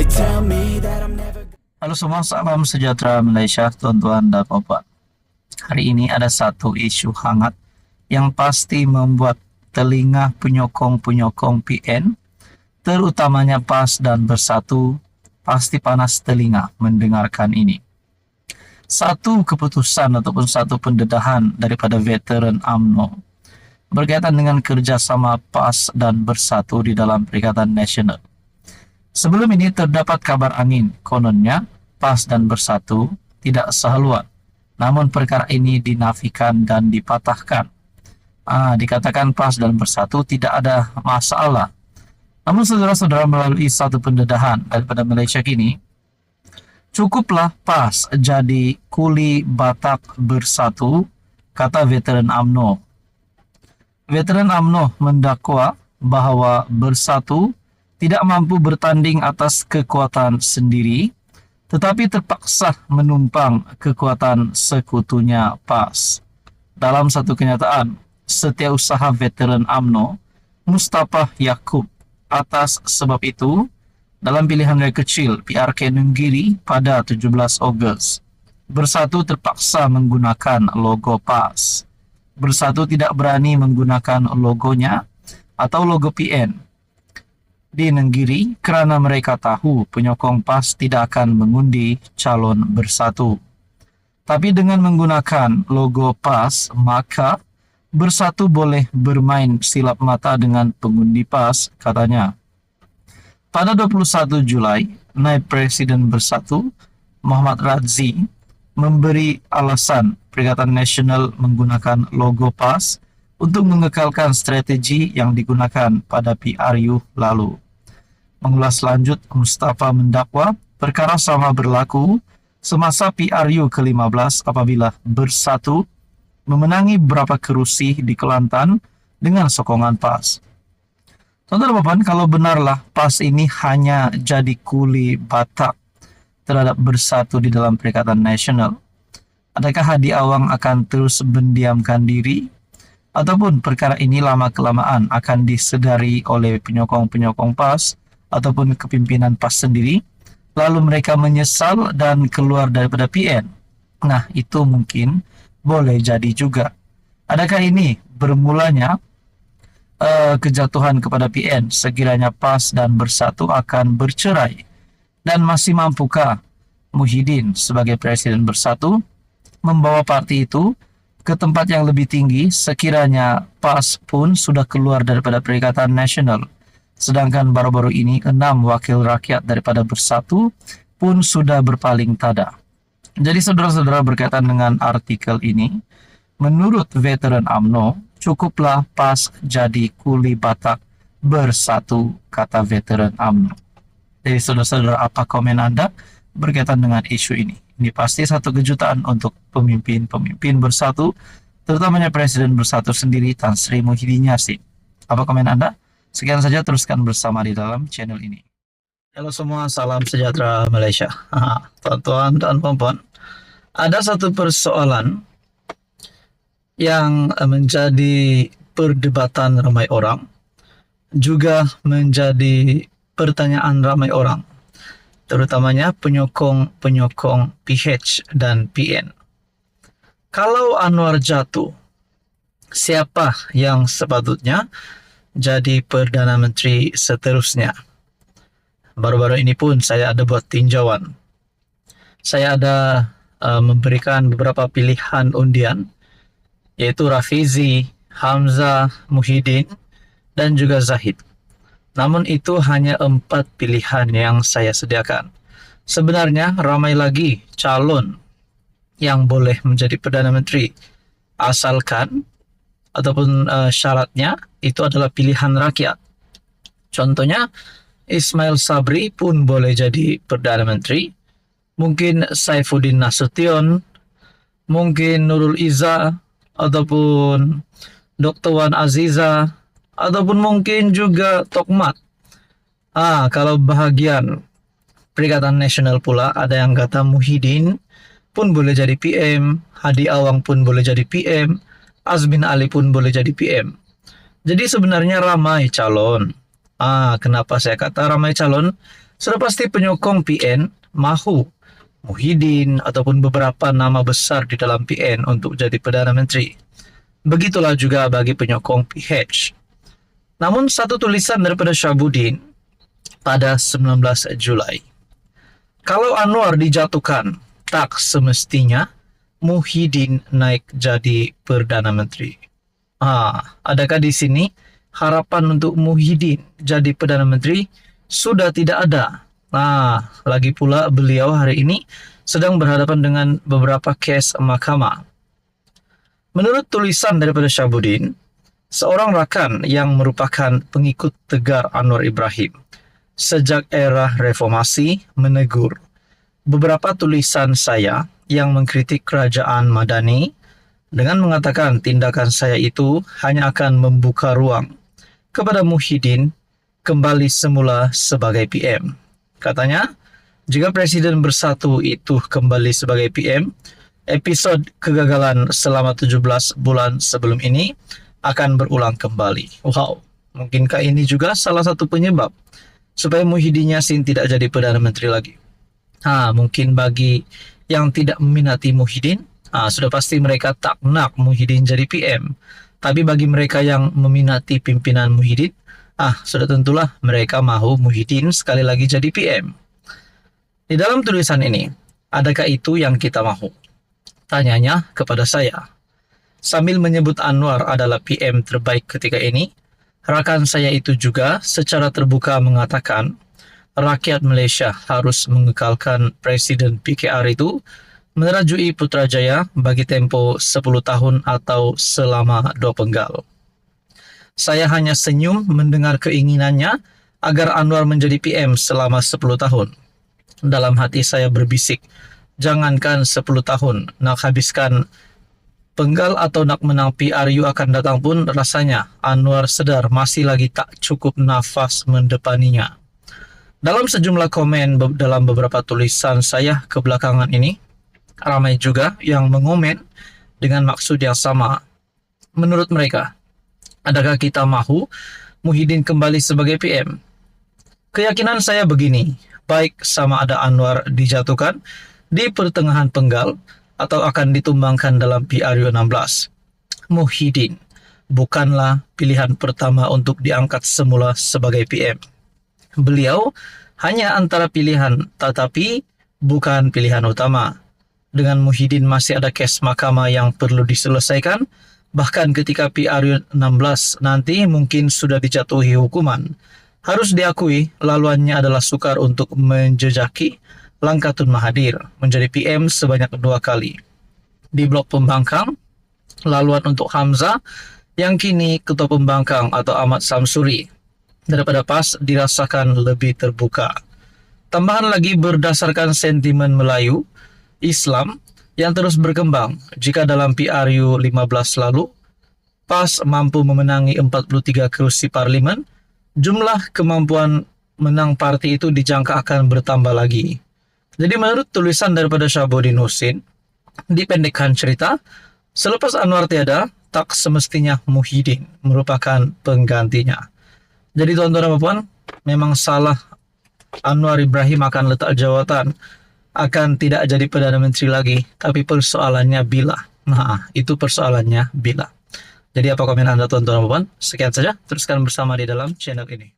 They tell me that I'm never. Halo semua, salam sejahtera Malaysia, tuan-tuan dan puan-puan. Hari ini ada satu isu hangat yang pasti membuat telinga penyokong-penyokong PN, terutamanya PAS dan Bersatu, pasti panas telinga mendengarkan ini. Satu keputusan ataupun satu pendedahan daripada veteran UMNO berkaitan dengan kerjasama PAS dan Bersatu di dalam Perikatan Nasional. Sebelum ini terdapat kabar angin, kononnya PAS dan Bersatu tidak sehaluan. Namun perkara ini dinafikan dan dipatahkan. Dikatakan PAS dan Bersatu tidak ada masalah. Namun saudara-saudara, melalui satu pendedahan daripada Malaysia kini, cukuplah PAS jadi kuli batak Bersatu, kata veteran UMNO. Veteran UMNO mendakwa bahawa Bersatu tidak mampu bertanding atas kekuatan sendiri, tetapi terpaksa menumpang kekuatan sekutunya PAS. Dalam satu kenyataan, setiausaha veteran UMNO, Mustafa Yaakob, atas sebab itu, dalam pilihan raya kecil PRK Nenggiri pada 17 Ogos, Bersatu terpaksa menggunakan logo PAS. Bersatu tidak berani menggunakan logonya atau logo PN di Nenggiri kerana mereka tahu penyokong PAS tidak akan mengundi calon Bersatu. Tapi dengan menggunakan logo PAS, maka Bersatu boleh bermain silap mata dengan pengundi PAS, katanya. Pada 21 Julai, Naib Presiden Bersatu, Muhammad Radzi, memberi alasan Perikatan Nasional menggunakan logo PAS untuk mengekalkan strategi yang digunakan pada PRU lalu. Mengulas lanjut, Mustafa mendakwa perkara sama berlaku semasa PRU ke-15 apabila Bersatu memenangi beberapa kerusi di Kelantan dengan sokongan PAS. Tuan-tuan, kalau benarlah PAS ini hanya jadi kuli batak terhadap Bersatu di dalam Perikatan Nasional, adakah Hadi Awang akan terus mendiamkan diri? Ataupun perkara ini lama-kelamaan akan disedari oleh penyokong-penyokong PAS ataupun kepimpinan PAS sendiri, lalu mereka menyesal dan keluar daripada PN? Nah, itu mungkin boleh jadi juga. Adakah ini bermulanya kejatuhan kepada PN sekiranya PAS dan Bersatu akan bercerai? Dan masih mampukah Muhyiddin sebagai Presiden Bersatu membawa parti itu ke tempat yang lebih tinggi sekiranya PAS pun sudah keluar daripada Perikatan Nasional? Sedangkan baru-baru ini 6 wakil rakyat daripada Bersatu pun sudah berpaling tada. Jadi saudara-saudara, berkaitan dengan artikel ini, menurut veteran UMNO, cukuplah PAS jadi kuli batak Bersatu, kata veteran UMNO. Jadi saudara-saudara, apa komen Anda berkaitan dengan isu ini? Ini pasti satu kejutan untuk pemimpin-pemimpin Bersatu, terutamanya Presiden Bersatu sendiri, Tan Sri Muhyiddin Yassin. Apa komen Anda? Sekian saja, teruskan bersama di dalam channel ini. Halo semua, salam sejahtera Malaysia. Tuan-tuan dan puan-puan, ada satu persoalan yang menjadi perdebatan ramai orang, juga menjadi pertanyaan ramai orang, terutamanya penyokong-penyokong PH dan PN. Kalau Anwar jatuh, siapa yang sepatutnya jadi Perdana Menteri seterusnya? Baru-baru ini pun saya ada buat tinjauan. Saya ada memberikan beberapa pilihan undian, yaitu Rafizi, Hamzah, Muhyiddin, dan juga Zahid. Namun itu hanya 4 pilihan yang saya sediakan. Sebenarnya ramai lagi calon yang boleh menjadi Perdana Menteri, asalkan ataupun syaratnya itu adalah pilihan rakyat. Contohnya, Ismail Sabri pun boleh jadi Perdana Menteri, mungkin Saifuddin Nasution, mungkin Nurul Izzah, ataupun Dr. Wan Aziza, ataupun mungkin juga Tokmat. Kalau bahagian Perikatan Nasional pula, ada yang kata Muhyiddin pun boleh jadi PM, Hadi Awang pun boleh jadi PM, Azmin Ali pun boleh jadi PM. Jadi sebenarnya ramai calon. Kenapa saya kata ramai calon? Sudah pasti penyokong PN mahu Muhyiddin ataupun beberapa nama besar di dalam PN untuk jadi Perdana Menteri. Begitulah juga bagi penyokong PH. Namun satu tulisan daripada Syahabuddin pada 19 Julai. Kalau Anwar dijatuhkan, tak semestinya Muhyiddin naik jadi Perdana Menteri. Adakah di sini harapan untuk Muhyiddin jadi Perdana Menteri sudah tidak ada? Lagi pula beliau hari ini sedang berhadapan dengan beberapa kes mahkamah. Menurut tulisan daripada Syahabuddin, seorang rakan yang merupakan pengikut tegar Anwar Ibrahim sejak era reformasi menegur beberapa tulisan saya yang mengkritik kerajaan Madani dengan mengatakan tindakan saya itu hanya akan membuka ruang kepada Muhyiddin kembali semula sebagai PM. Katanya, jika Presiden Bersatu itu kembali sebagai PM, episod kegagalan selama 17 bulan sebelum ini akan berulang kembali. Wow, mungkinkah ini juga salah satu penyebab supaya Muhyiddin Yassin tidak jadi Perdana Menteri lagi? Mungkin bagi yang tidak meminati Muhyiddin, sudah pasti mereka tak nak Muhyiddin jadi PM. Tapi bagi mereka yang meminati pimpinan Muhyiddin, sudah tentulah mereka mahu Muhyiddin sekali lagi jadi PM. Di dalam tulisan ini, adakah itu yang kita mahu? Tanyanya kepada saya. Sambil menyebut Anwar adalah PM terbaik ketika ini, rakan saya itu juga secara terbuka mengatakan rakyat Malaysia harus mengekalkan Presiden PKR itu menerajui Putrajaya bagi tempoh 10 tahun atau selama 2 penggal. Saya hanya senyum mendengar keinginannya agar Anwar menjadi PM selama 10 tahun. Dalam hati saya berbisik, jangankan 10 tahun, nak habiskan penggal atau nak menang PRU akan datang pun rasanya Anwar sedar masih lagi tak cukup nafas mendepaninya. Dalam sejumlah komen dalam beberapa tulisan saya kebelakangan ini, ramai juga yang mengomen dengan maksud yang sama. Menurut mereka, adakah kita mahu Muhyiddin kembali sebagai PM? Keyakinan saya begini, baik sama ada Anwar dijatuhkan di pertengahan penggal atau akan ditumbangkan dalam PRU 16, Muhyiddin bukanlah pilihan pertama untuk diangkat semula sebagai PM. Beliau hanya antara pilihan, tetapi bukan pilihan utama. Dengan Muhyiddin masih ada kes mahkamah yang perlu diselesaikan, bahkan ketika PRU 16 nanti mungkin sudah dijatuhi hukuman. Harus diakui, laluannya adalah sukar untuk menjejaki langkah Tun Mahathir menjadi PM sebanyak 2 kali. Di blok pembangkang, laluan untuk Hamzah yang kini Ketua Pembangkang atau Ahmad Samsuri daripada PAS dirasakan lebih terbuka. Tambahan lagi berdasarkan sentimen Melayu, Islam yang terus berkembang. Jika dalam PRU 15 lalu, PAS mampu memenangi 43 kursi parlimen, jumlah kemampuan menang parti itu dijangka akan bertambah lagi. Jadi menurut tulisan daripada Syahabuddin Husin, dipendekkan cerita, selepas Anwar tiada, tak semestinya Muhyiddin merupakan penggantinya. Jadi tuan-tuan dan puan, memang salah Anwar Ibrahim akan letak jawatan, akan tidak jadi Perdana Menteri lagi, tapi persoalannya bila. Itu persoalannya bila. Jadi apa komen Anda tuan-tuan dan puan? Sekian saja, teruskan bersama di dalam channel ini.